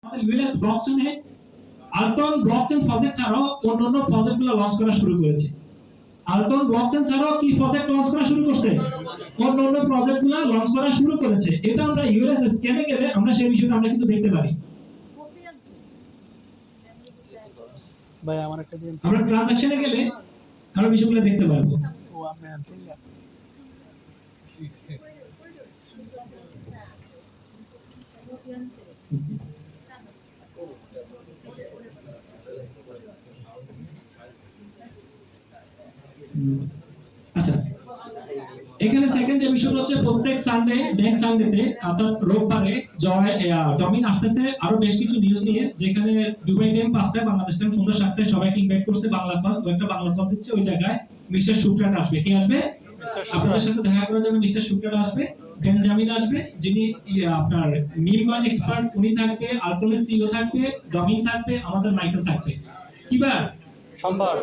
আমাদের ইউএলএক্স ব্লকচেনে আলটন blockchain project ছাড়াও অন্যান্য প্রজেক্টগুলো লঞ্চ করা শুরু করেছে। আলটন ব্লকচেন ছাড়াও কি প্রজেক্ট লঞ্চ করা শুরু করছে? অন্যান্য প্রজেক্টগুলো লঞ্চ করা শুরু করেছে। এটা আমরা ইউএলএক্স স্ক্যানে গেলে আমরা সেই বিষয়টা আমরা কিন্তু দেখতে পারি। ভাই আমার একটা দিন আমরা ট্রানজাকশনে গেলে আমরা বিষয়গুলো দেখতে পারবো। ও আপনি আনছেন না আচ্ছা, এখানে সেকেন্ড যে বিষয়টা হচ্ছে প্রত্যেক সানডে নেক্সট সানডেতে অর্থাৎ রোববারে ডমিন আসতেছে আরো বেশ কিছু নিউজ নিয়ে, যেখানে দুবাই টাইম 5টায়, বাংলাদেশ টাইম সন্ধ্যা 7টায় সবাইকে ইনভাইট করছে। বাংলা পদ ও একটা বাংলা পদ দিচ্ছে। ওই জায়গায় মিস্টার শুক্রাট আসবে। কে আসবে? আপনাদের সাথে দেখা করার জন্য মিস্টার শুক্রাট আসবে। বেনজামিন আসবে, যিনি আপনার মিম কয়েন এক্সপার্ট, উনি থাকবে। আলটনের সিইও থাকবে, ডমিন থাকবে, আমাদের মাইকেল থাকবে। কিবার? সোমবার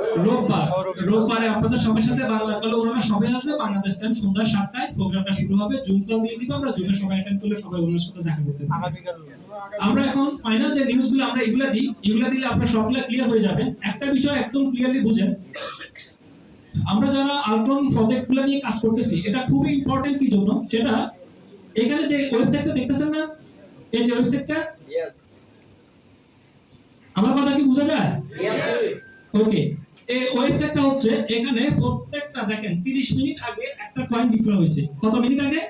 রোববারে আপনাদের সবার সাথে বাংলা কলে ওনারা সবাই আসবে। বাংলাদেশ টাইম সন্ধ্যা 7টায় প্রোগ্রামটা শুরু হবে। জুম কল দিয়ে দিব আমরা। জুমে সবাই অ্যাটেন্ড করলে সবাই ওনার সাথে দেখা করতে পারবে। আগামীকাল আমরা এখন ফাইনাল যে নিউজগুলো আমরা এগুলা দিই, এগুলা দিলে আপনারা সবগুলা ক্লিয়ার হয়ে যাবেন। একটা বিষয় একদম ক্লিয়ারলি বুঝেন, আমরা যারা আলট্রন প্রজেক্টগুলো নিয়ে কাজ করতেছি, এটা খুবই ইম্পর্টেন্ট। কি জন্য? সেটা এখানে যে ওয়েবসাইটটা দেখতেছেন না, এই যে ওয়েবসাইটটা, ইয়েস আমার কথা কি বোঝা যায়? ইয়েস ওকে, এই ওয়েবসাইটটা হচ্ছে, এখানে প্রত্যেকটা দেখেন 30 মিনিট আগে একটা কয়েন ডিপ্লয় হয়েছে। কত মিনিট আগে?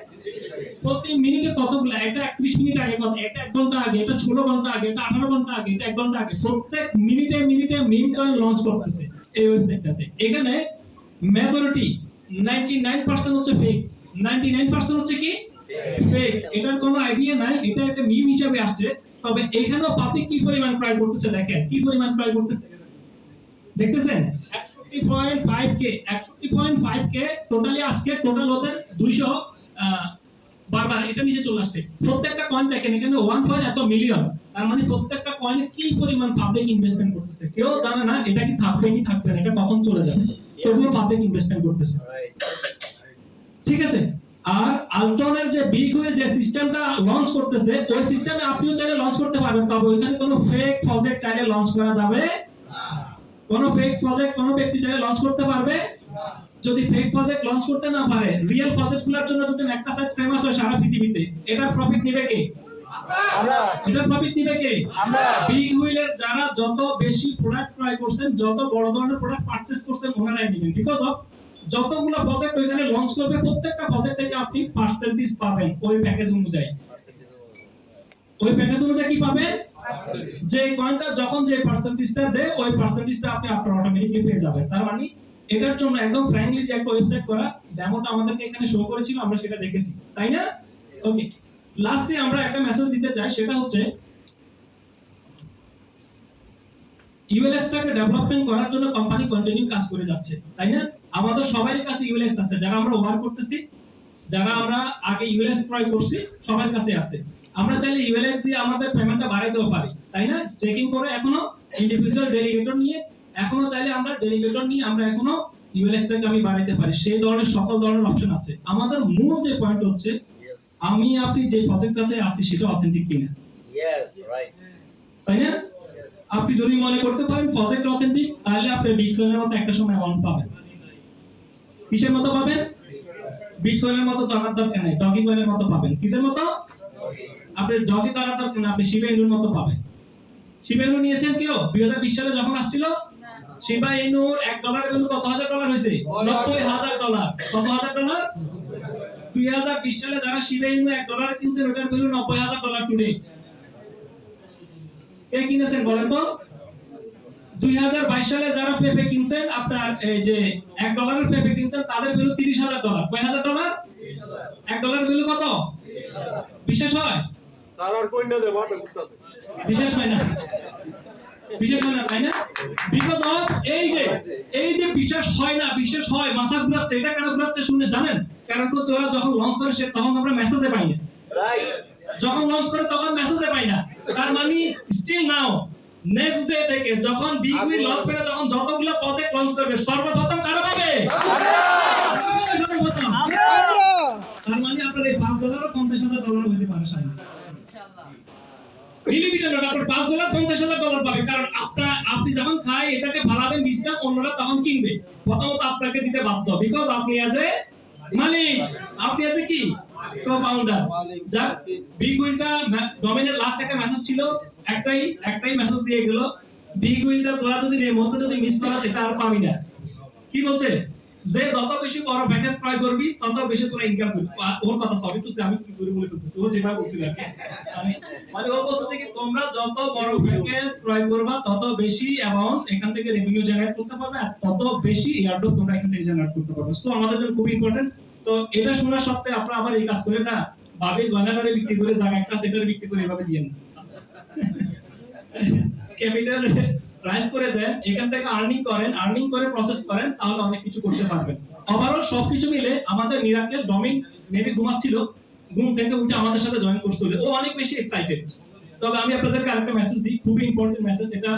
প্রতি মিনিটে কতগুলো? এটা 31 মিনিট আগে, কত? এটা 1 ঘন্টা আগে, এটা 16 ঘন্টা আগে, এটা 18 ঘন্টা আগে, এটা 1 ঘন্টা আগে। প্রত্যেক মিনিটে মিনিটে মিম কয়েন লঞ্চ করতেছে এই ওয়েবসাইটটাতে। এখানে মেজরিটি 99% হচ্ছে ফেক। 99% হচ্ছে কি? ফেক। এটার কোনো আইডিয়া নাই, এটা একটা মিম হিসাবে আসছে। তবে এখানেও পাবলিক কি পরিমাণ ক্রাই করতেছে দেখেন, কি পরিমাণ ক্রাই করতেছে দেখতেছেন। 61.5 কে, 61.5 কে টোটালি আজকে টোটাল ওদের 200 বারবার এটা নিচে চলে আসছে। প্রত্যেকটা কয়েন দেখেন, এখানে 1 পয়েন্ট এত মিলিয়ন। তার মানে প্রত্যেকটা কয়েনে কি পরিমাণ পাবলিক ইনভেস্টমেন্ট করতেছে। কেউ জানে না এটা কি থাকবে কি থাকবে না, এটা কখন চলে যাবে। তবুও পাবলিক ইনভেস্টমেন্ট করতেছে। ঠিক আছে। আর আলটনের যে বিগ হয়ে যে সিস্টেমটা লঞ্চ করতেছে, ওই সিস্টেমে আপনিও চাইলে লঞ্চ করতে পারবেন। তবে ওইখানে কোনো ফেক প্রজেক্ট চাইলে লঞ্চ করা যাবে না। কোন ফেক প্রজেক্ট কোন ব্যক্তি চাইলে লঞ্চ করতে পারবে না। যদি ফেক প্রজেক্ট লঞ্চ করতে না পারে, রিয়েল প্রজেক্টগুলোর জন্য যদি একটা সাইট ফেমাস হয় সারা পৃথিবীতে, এটার প্রফিট নেবে কে? আমরা এটার প্রফিট নেবে কে? আমরা বিগ হুইলের যারা যত বেশি প্রোডাক্ট ক্রয় করছেন, যত বড় ধরনের প্রোডাক্ট পারচেজ করছেন, ওনারাই নেবেন। বিকজ অফ যতগুলো প্রজেক্ট ওইখানে লঞ্চ করবে, প্রত্যেকটা প্রজেক্ট থেকে আপনি পার্সেন্টেজ পাবেন ওই প্যাকেজ অনুযায়ী। ওই প্যাকেজ অনুযায়ী কি পাবেন? যে কয়েনটা যখন যে পার্সেন্টেজটা দেয়, ওই পার্সেন্টেজটা আপনি আপনার অটোমেটিক্যালি পেয়ে যাবেন। তার মানে এটার জন্য একদম ফ্র্যাঙ্কলি যে একটা ওয়েবসাইট করা, ডেমোটা আমাদেরকে এখানে শো করেছিল, আমরা সেটা দেখেছি, তাই না? ওকে, লাস্টে আমরা একটা মেসেজ দিতে চাই, সেটা হচ্ছে ইউএলএক্সটাকে ডেভেলপমেন্ট করার জন্য কোম্পানি কন্টিনিউ কাজ করে যাচ্ছে, তাই না? আমাদের সবারই কাছে ইউএলএক্স আছে, যারা আমরা ওয়ার্ক করতেছি, যারা আমরা আগে ইউএলএক্স ক্রয় করছি, সবার কাছে আছে। আমরা চাইলে ইউএলএক্স দিয়ে আমাদের পেমেন্টটা বাড়াইতেও পারি, তাই না? স্টেকিং করে এখনো ইন্ডিভিজুয়াল ডেলিগেটর নিয়ে, এখনো চাইলে আমরা ডেলিগেটর নিয়ে আমরা এখনো ইউএলএক্সটাকে আমি বাড়াইতে পারি। সেই ধরনের সকল ধরনের অপশন আছে। আমাদের মূল যে পয়েন্ট হচ্ছে, আমি আপনি যে প্রজেক্টটাতে আছি সেটা অথেন্টিক কিনা। ইয়েস রাইট তাই না? আপনি যদি মনে করতে পারেন প্রজেক্ট অথেন্টিক, তাহলে আপনি বিটকয়েনের মতো একটা সময় অ্যামাউন্ট পাবেন। কিসের মতো পাবেন? বিটকয়েনের মতো দরকার নেই, ডগি কয়েনের মতো পাবেন। কিসের মতো? আপনি ডগি দরকার না, আপনি শিবা ইনুর মতো পাবেন। শিবা ইনু নিয়েছেন কেউ? 2020 সালে যখন আসছিল, শিবা ইনুর $1 ভ্যালু কত হাজার ডলার হয়েছে? $90,000। কত হাজার ডলার? 2020 সালে যারা শিবা ইনু $1 কিনছেন, ওটার ভ্যালু $90,000 টুডে। কে কিনেছেন বলেন তো? 2022 সালে যারা পেপে কিনছেন, আপনার এই যে $1 এর পেপে কিনছেন, তাদের ভ্যালু $30,000। কয় হাজার ডলার? $1 ভ্যালু কত? বিশেষ হয়? স্যার আর কোইন্ডা দে মাথা ঘুরতাছে। বিশেষ হয় না, বিশেষ হয় না, তাই না? বিকজ অফ এই যে বিশেষ হয় না, বিশেষ হয়, মাথা ঘুরাচ্ছে। এটা কেন ঘুরাচ্ছে শুনে জানেন? কারণ হচ্ছে ওরা যখন লঞ্চ করে তখন আমরা মেসেজে পাই না। যখন লঞ্চ করে তখন মেসেজে পাই না। তার মানে স্টিল নাও নেক্সট ডে থেকে যখন বিগ উই লঞ্চ করে, যখন যতগুলো প্রজেক্ট লঞ্চ করবে, সর্বপ্রথম কারা পাবে? তার মানে আপনার এই $5 $50,000 হইতে পারে ইনশাআল্লাহ। লিমিটেড নোট আপনার $5 $50,000 পাবে, কারণ আপনি যখন খায় এটাকে ভাড়াবেন বীজটা, অন্যরা তখন কিনবে, প্রথমত আপনাকে দিতে বাধ্য, বিকজ আপনি এজ এ মালিক, আপনি এজ এ কি কো-ফাউন্ডার। যাক, বিগ উইলটা ডমিনের লাস্ট একটা মেসেজ ছিল, একটাই মেসেজ দিয়ে গেল, বিগ উইলটা তোরা যদি এই মুহূর্তে যদি মিস করা সেটা আর পাবি না। কি বলছে, যে যত বেশি বড় প্যাকেজ ক্রয় করবি তত বেশি তোরা ইনকাম করবি। ওর কথা সবই তো আমি কি করে বলে করতেছি, ও যেটা বলছিল আর কি। মানে ও বলছে যে তোমরা যত বড় প্যাকেজ ক্রয় করবা তত বেশি অ্যামাউন্ট এখান থেকে রেভিনিউ জেনারেট করতে পারবে, আর তত বেশি এয়ারড্রপ তোমরা এখান থেকে জেনারেট করতে পারবে। সো আমাদের জন্য খুব ইম্পর্টেন্ট। তো এটা শোনা সত্ত্বে আপনারা আবার এই কাজ করে না, বাবির গয়নাটারে বিক্রি করে জায়গা একটা সেটারে বিক্রি করে এভাবে দিয়েন না। ক্যাপিটাল রাইজ করে দেন, এখান থেকে আর্নিং করে প্রসেস করেন, তাহলে অনেক কিছু করতে পারবেন। ওভারঅল সবকিছু মিলে আমাদের মিরাকেল ডমিন মেবি ঘুমাচ্ছিল, ঘুম থেকে উঠে আমাদের সাথে জয়েন করছিল, ও অনেক বেশি এক্সাইটেড। তবে আমি আপনাদেরকে আরেকটা মেসেজ দিই, খুবই ইম্পর্টেন্ট মেসেজ, এটা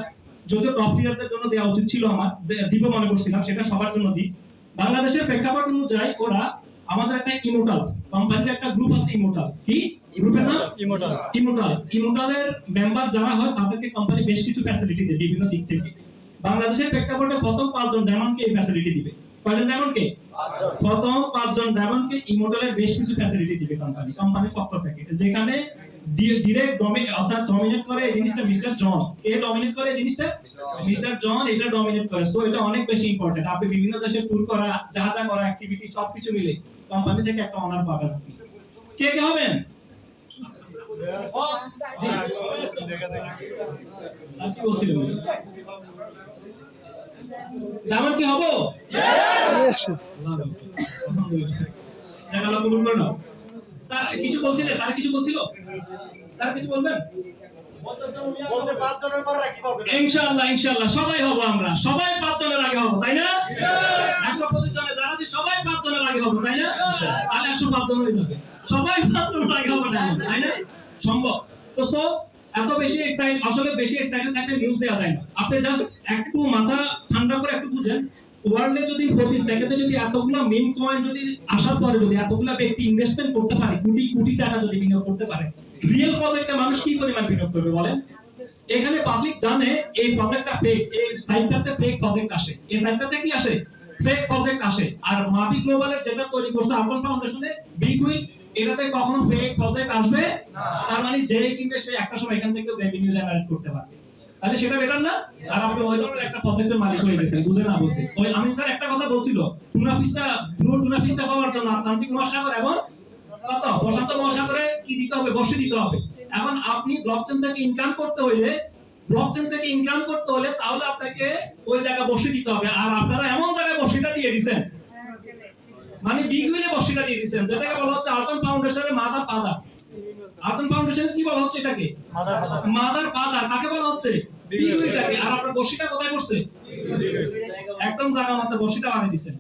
যদিও টপ লিডারদের জন্য দেওয়া উচিত ছিল, আমার দিব মনে করছিলাম, সেটা সবার জন্য দিই। বাংলাদেশের প্রেক্ষাপট অনুযায়ী ওরা আমাদের একটা ইমোটাল কোম্পানির একটা গ্রুপ আছে, ইমোটাল কি গ্রুপের নাম ইমোটালের মেম্বার যারা হয় তাদেরকে কোম্পানি বেশ কিছু ফ্যাসিলিটি দেয় বিভিন্ন দিক থেকে। বাংলাদেশের প্রেক্ষাপটে প্রথম 5 জন ডায়মন্ডকে এই ফ্যাসিলিটি দিবে। কয়জন ডায়মন্ডকে? প্রথম 5 জন ডায়মন্ডকে ইমোটালের বেশ কিছু ফ্যাসিলিটি দিবে কোম্পানির পক্ষ থেকে, যেখানে ডিরেক্ট অর্থাৎ ডমিনেট করে এই জিনিসটা মিস্টার জন। কে ডমিনেট করে এই জিনিসটা? মিস্টার জন এটা ডমিনেট করে। সো এটা অনেক বেশি ইম্পর্টেন্ট। আপনি বিভিন্ন দেশে ট্যুর করা, যা করা অ্যাক্টিভিটি সবকিছু মিলে কোম্পানি থেকে একটা অনার পাবেন আপনি। কে হবেন? কি বলছিলেন? ডায়মন্ড কি হবো? স্যার কিছু বলছিলেন? স্যার কিছু বলছিল? স্যার কিছু বলবেন? বলছে 5 জনের পরে কি পাবে? ইনশাআল্লাহ সবাই হব, আমরা সবাই 5 জনের আগে হব, তাই না? 125 জনে যারা আছে সবাই 5 জনের আগে হব, তাই না? তাহলে 105 জন হয়ে যাবে, সবাই 5 জনের আগে হব, তাই না? সম্ভব। তো সো এত বেশি আসলে বেশি এক্সাইটেড থাকলে নিউজ দেওয়া যায় না। আপনি জাস্ট একটু মাথা ঠান্ডা করে একটু বুঝেন, ওয়ার্ল্ডে যদি 40 সেকেন্ডে যদি এতগুলো মিম কয়েন যদি আসার পরে যদি এতগুলো ব্যক্তি ইনভেস্টমেন্ট করতে পারে, কোটি কোটি টাকা যদি বিনিয়োগ করতে পারে, রিয়েল প্রজেক্টে মানুষ কি পরিমাণ বিনিয়োগ করবে বলেন? এখানে পাবলিক জানে এই প্রজেক্টটা ফেক, এই সাইটটাতে ফেক প্রজেক্ট আসে, এই সাইটটাতে কি আসে? ফেক প্রজেক্ট আসে। আর মাবি গ্লোবালের যেটা তৈরি করছে আপন ফাউন্ডেশনে বিগ উইক, এটাতে কখনো ফেক প্রজেক্ট আসবে না। তার মানে যে কিনবে সে একটা সময় এখান থেকে রেভিনিউ জেনারেট করতে পারবে, তাহলে সেটা বেটার না? আর আপনি ওই ধরনের একটা প্রজেক্টের মালিক হয়ে গেছেন, বুঝে না বুঝে। ওই আমিন স্যার একটা কথা বলছিল, টুনা ফিশটা পাওয়ার জন্য আটলান্টিক মহাসাগর এবং প্রশান্ত মহাসাগরে কি দিতে হবে? বর্ষি দিতে হবে। এখন আপনি ব্লকচেন থেকে ইনকাম করতে হলে তাহলে আপনাকে ওই জায়গা বর্ষি দিতে হবে। আর আপনারা এমন জায়গায় বর্ষিটা দিয়ে দিচ্ছেন, মানে বিগ উইলে বর্ষিটা দিয়ে দিচ্ছেন, যেটাকে বলা হচ্ছে আর্থন ফাউন্ডেশনের মাদার ফাদার। আর্থন ফাউন্ডেশন কি বলা হচ্ছে এটাকে? Mother father. কাকে বলা হচ্ছে? বিগ উইলটাকে। আর আপনার বর্ষিটা কোথায় করছে? একদম জায়গা মতো বর্ষিটা বানিয়ে দিচ্ছেন।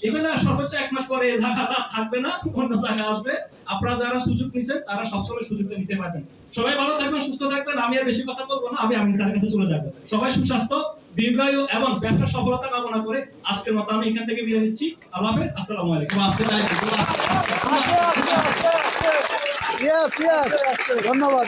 এখানে সর্বোচ্চ 1 মাস পরে এই জায়গাটা থাকবে না, অন্য জায়গায় আসবে। আপনারা যারা সুযোগ নিছেন তারা সবসময় সুযোগটা নিতে পারবেন। সবাই ভালো থাকবেন, সুস্থ থাকবেন। আমি আর বেশি কথা বলবো না, আমি আমিন স্যারের কাছে চলে যাব। সবাই সুস্বাস্থ্য, দীর্ঘায়ু এবং ব্যবসার সফলতা কামনা করে আজকের মতো আমি এখান থেকে বিদায় নিচ্ছি। আল্লাহ হাফেজ, আসসালামু আলাইকুম। Yes, ধন্যবাদ।